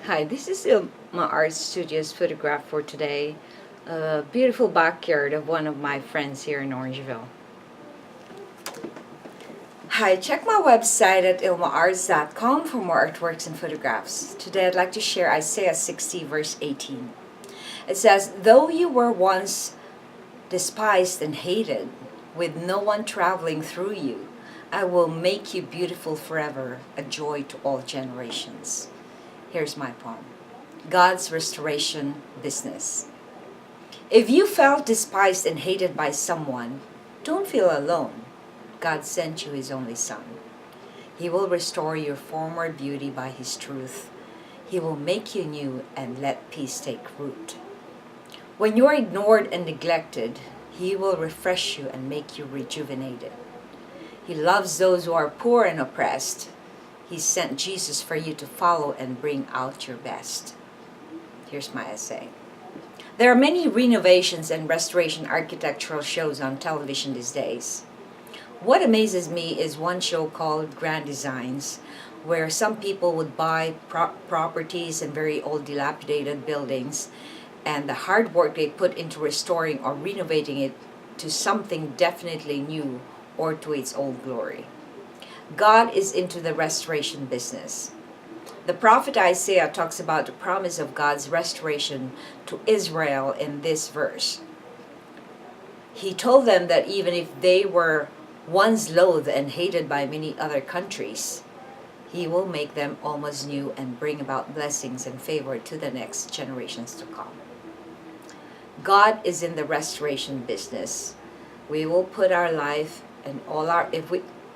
Hi, this is Ilma Art Studios photograph for today. A beautiful backyard of one of my friends here in Orangeville. Hi, check my website at ilmaarts.com for more artworks and photographs. Today I'd like to share Isaiah 60 verse 18. It says, "Though you were once despised and hated, with no one traveling through you, I will make you beautiful forever, a joy to all generations." Here's my poem. God's restoration business. If you felt despised and hated by someone, don't feel alone. God sent you His only Son. He will restore your former beauty by His truth. He will make you new and let peace take root. When you're ignored and neglected, He will refresh you and make you rejuvenated. He loves those who are poor and oppressed. He sent Jesus for you to follow and bring out your best. Here's my essay. There are many renovations and restoration architectural shows on television these days. What amazes me is one show called Grand Designs, where some people would buy properties and very old dilapidated buildings, and the hard work they put into restoring or renovating it to something definitely new or to its old glory. God is into the restoration business. The prophet Isaiah talks about the promise of God's restoration to Israel in this verse. He told them that even if they were once loathed and hated by many other countries, He will make them almost new and bring about blessings and favor to the next generations to come. God is in the restoration business. We will put our life and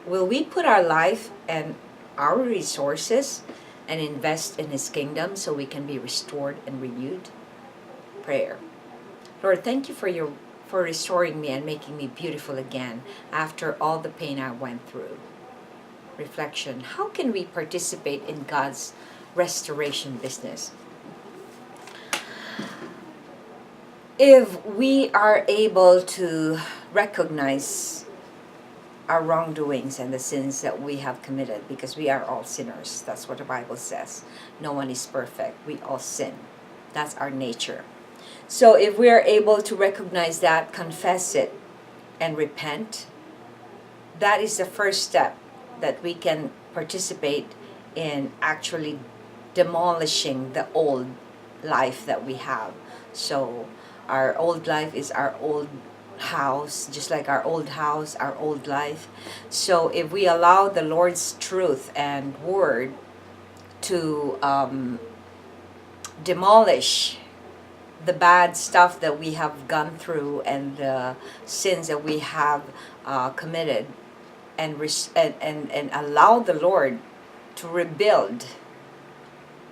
will we put our life and our resources and invest in His kingdom so we can be restored and renewed? Prayer. Lord, thank you for restoring me and making me beautiful again after all the pain I went through. Reflection. How can we participate in God's restoration business? If we are able to recognize our wrongdoings and the sins that we have committed, because we are all sinners. That's what the Bible says. No one is perfect. We all sin. That's our nature. So if we are able to recognize that, confess it, and repent, that is the first step that we can participate in actually demolishing the old life that we have. So our old life is our old house, just like our old house, our old life. So if we allow the Lord's truth and word to demolish the bad stuff that we have gone through and the sins that we have committed, and allow the Lord to rebuild,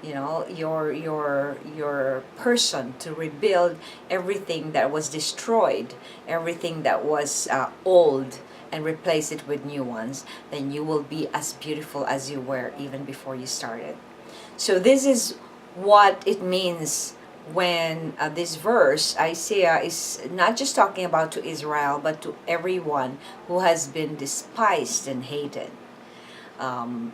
your person, to rebuild everything that was destroyed, everything that was old, and replace it with new ones, then you will be as beautiful as you were even before you started. So this is what it means when this verse, Isaiah, is not just talking about to Israel, but to everyone who has been despised and hated.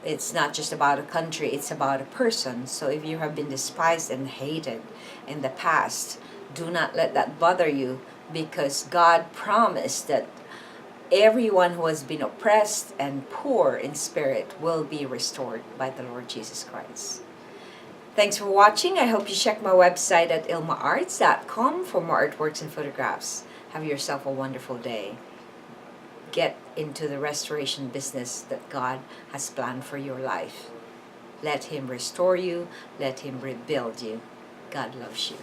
It's not just about a country, it's about a person. So if you have been despised and hated in the past, do not let that bother you, because God promised that everyone who has been oppressed and poor in spirit will be restored by the Lord Jesus Christ. Thanks for watching. I hope you check my website at ilmaarts.com for more artworks and photographs. Have yourself a wonderful day. Get into the restoration business that God has planned for your life. Let Him restore you. Let Him rebuild you. God loves you.